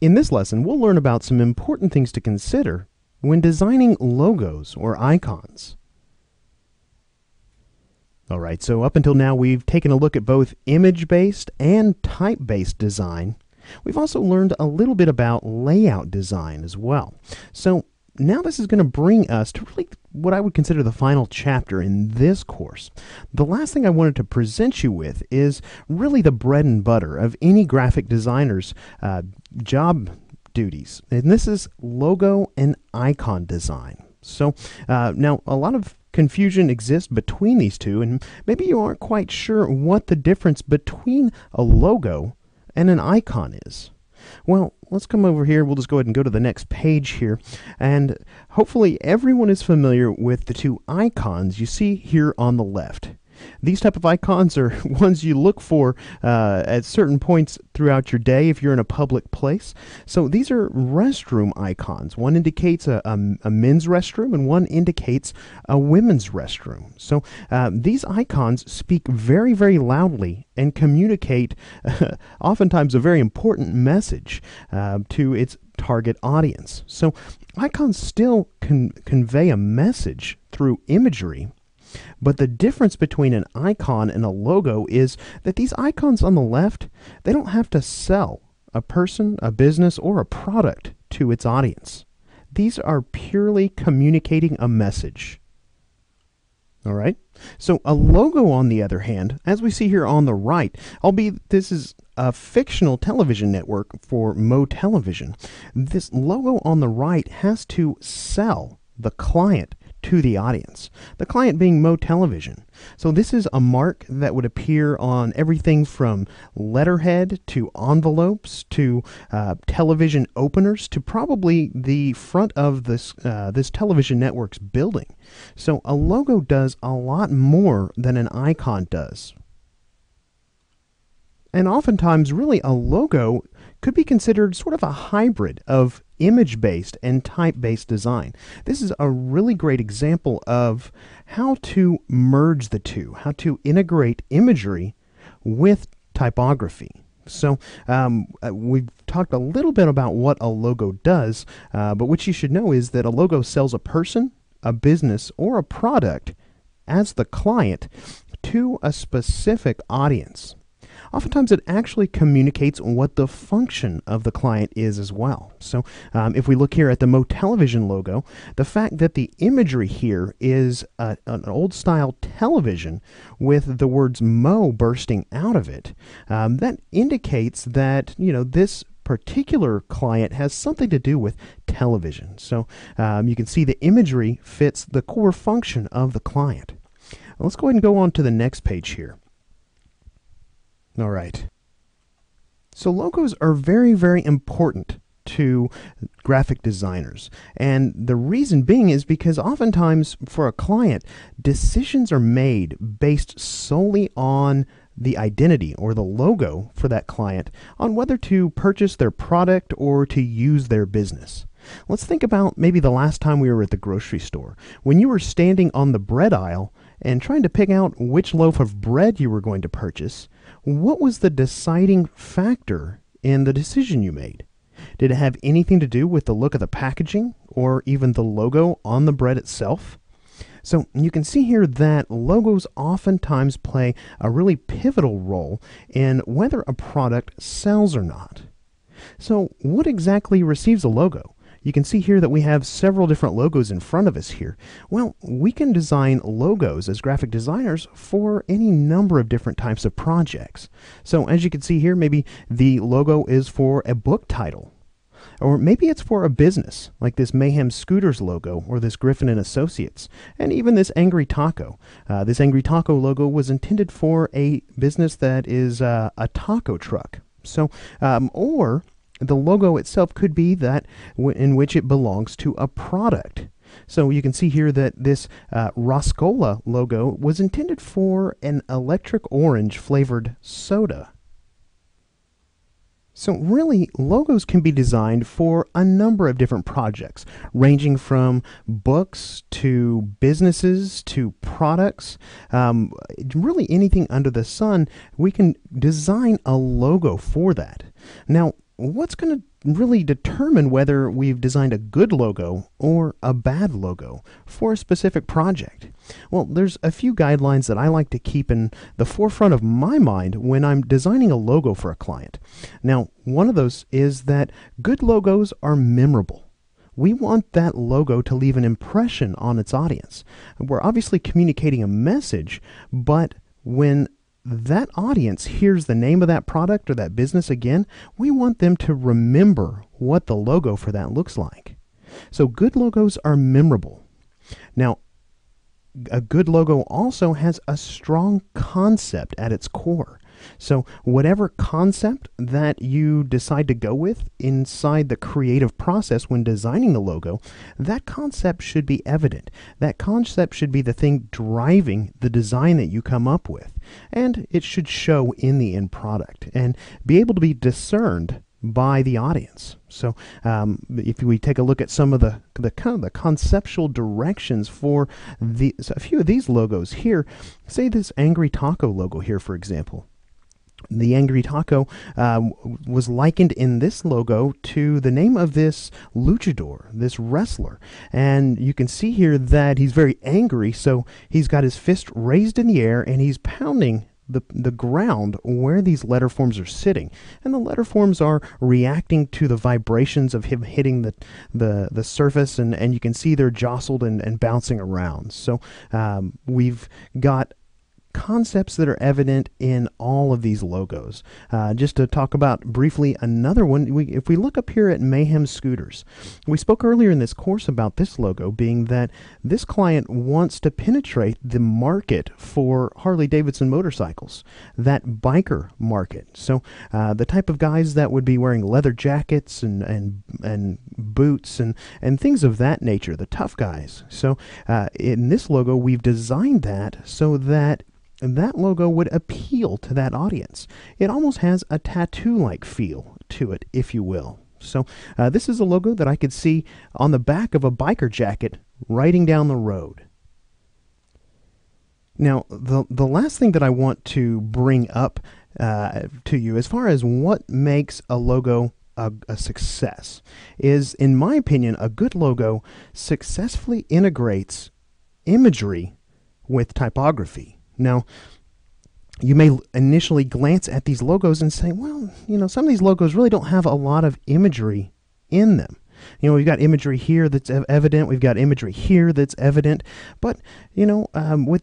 In this lesson, we'll learn about some important things to consider when designing logos or icons. Alright, so up until now we've taken a look at both image-based and type-based design. We've also learned a little bit about layout design as well. So now this is going to bring us to really what I would consider the final chapter in this course. The last thing I wanted to present you with is really the bread and butter of any graphic designer's job duties, and this is logo and icon design. So now a lot of confusion exists between these two, and maybe you aren't quite sure what the difference between a logo and an icon is. Well, let's come over here. We'll just go ahead and go to the next page here, and hopefully everyone is familiar with the two icons you see here on the left. These type of icons are ones you look for at certain points throughout your day if you're in a public place. So these are restroom icons. One indicates a men's restroom and one indicates a women's restroom. So these icons speak very, very loudly and communicate oftentimes a very important message to its target audience. So icons still convey a message through imagery. But the difference between an icon and a logo is that these icons on the left, they don't have to sell a person, a business, or a product to its audience. These are purely communicating a message. All right? So a logo, on the other hand, as we see here on the right, albeit this is a fictional television network for Mo Television, this logo on the right has to sell the client to the audience, the client being Mo Television. So this is a mark that would appear on everything from letterhead to envelopes to television openers to probably the front of this television network's building. So a logo does a lot more than an icon does. And oftentimes, really, a logo could be considered sort of a hybrid of image-based and type-based design. This is a really great example of how to merge the two, how to integrate imagery with typography. So we've talked a little bit about what a logo does, but what you should know is that a logo sells a person, a business, or a product as the client to a specific audience. Oftentimes it actually communicates what the function of the client is as well. So if we look here at the Mo Television logo, the fact that the imagery here is an old style television with the words Mo bursting out of it, that indicates that, you know, this particular client has something to do with television. So you can see the imagery fits the core function of the client. Let's go ahead and go on to the next page here. All right. So logos are very, very important to graphic designers. And the reason being is because oftentimes for a client, decisions are made based solely on the identity or the logo for that client on whether to purchase their product or to use their business. Let's think about maybe the last time we were at the grocery store. When you were standing on the bread aisle and trying to pick out which loaf of bread you were going to purchase, what was the deciding factor in the decision you made? Did it have anything to do with the look of the packaging or even the logo on the bread itself? So you can see here that logos oftentimes play a really pivotal role in whether a product sells or not. So what exactly receives a logo? You can see here that we have several different logos in front of us here. Well, we can design logos as graphic designers for any number of different types of projects. So as you can see here, maybe the logo is for a book title. Or maybe it's for a business, like this Mayhem Scooters logo or this Griffin and Associates, and even this Angry Taco. This Angry Taco logo was intended for a business that is a taco truck. So, or the logo itself could be that in which it belongs to a product. So you can see here that this Roscola logo was intended for an electric orange flavored soda. So really, logos can be designed for a number of different projects, ranging from books to businesses to products. Really anything under the sun, we can design a logo for that. Now, what's going to really determine whether we've designed a good logo or a bad logo for a specific project? Well, there's a few guidelines that I like to keep in the forefront of my mind when I'm designing a logo for a client. Now, one of those is that good logos are memorable. We want that logo to leave an impression on its audience. We're obviously communicating a message, but when that audience hears the name of that product or that business again, we want them to remember what the logo for that looks like. So good logos are memorable. Now, a good logo also has a strong concept at its core. So whatever concept that you decide to go with inside the creative process when designing the logo, that concept should be evident. That concept should be the thing driving the design that you come up with. And it should show in the end product and be able to be discerned by the audience. So if we take a look at some of the conceptual directions for a few of these logos here, say this Angry Taco logo here, for example. The Angry Taco was likened in this logo to the name of this luchador, this wrestler. And you can see here that he's very angry, so he's got his fist raised in the air and he's pounding the ground where these letter forms are sitting. And the letter forms are reacting to the vibrations of him hitting the surface, and you can see they're jostled and bouncing around. So we've got concepts that are evident in all of these logos. Just to talk about briefly another one, if we look up here at Mayhem Scooters, we spoke earlier in this course about this logo being that this client wants to penetrate the market for Harley-Davidson motorcycles, that biker market. So the type of guys that would be wearing leather jackets and boots and things of that nature, the tough guys. So in this logo, we've designed that so that that logo would appeal to that audience. It almost has a tattoo-like feel to it, if you will. So this is a logo that I could see on the back of a biker jacket riding down the road. Now, the last thing that I want to bring up to you as far as what makes a logo a success is, in my opinion, a good logo successfully integrates imagery with typography. Now, you may initially glance at these logos and say, well, some of these logos really don't have a lot of imagery in them. We've got imagery here that's evident. We've got imagery here that's evident. But, with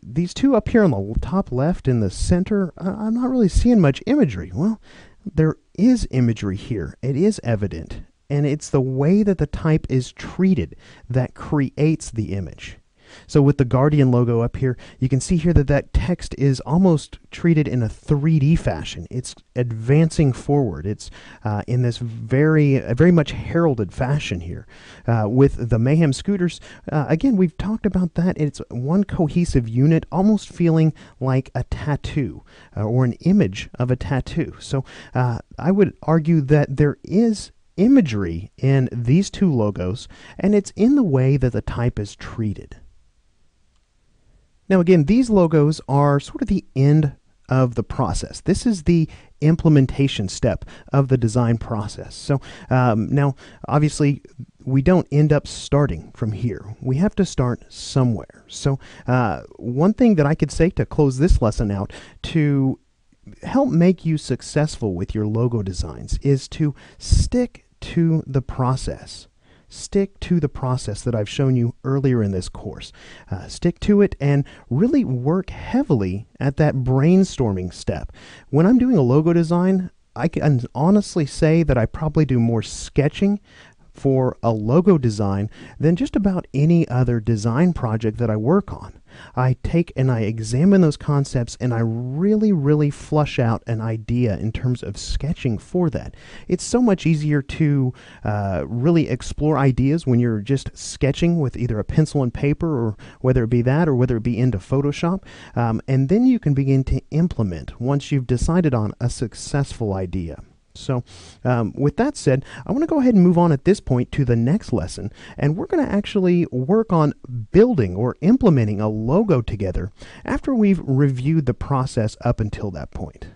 these two up here on the top left in the center, I'm not really seeing much imagery. Well, there is imagery here. It is evident. And it's the way that the type is treated that creates the image. So with the Guardian logo up here, you can see here that text is almost treated in a 3D fashion. It's advancing forward. It's in this very much heralded fashion here. With the Mayhem Scooters, again, we've talked about that. It's one cohesive unit, almost feeling like a tattoo or an image of a tattoo. So I would argue that there is imagery in these two logos, and it's in the way that the type is treated. Now again, these logos are sort of the end of the process. This is the implementation step of the design process. So now, obviously, we don't end up starting from here. We have to start somewhere. So one thing that I could say to close this lesson out to help make you successful with your logo designs is to stick to the process. Stick to the process that I've shown you earlier in this course. Stick to it and really work heavily at that brainstorming step. When I'm doing a logo design, I can honestly say that I probably do more sketching for a logo design than just about any other design project that I work on. I take and I examine those concepts and I really flush out an idea in terms of sketching for that. It's so much easier to really explore ideas when you're just sketching with either a pencil and paper, or whether it be that or whether it be into Photoshop, and then you can begin to implement once you've decided on a successful idea. So with that said, I want to go ahead and move on at this point to the next lesson, and we're going to actually work on building or implementing a logo together after we've reviewed the process up until that point.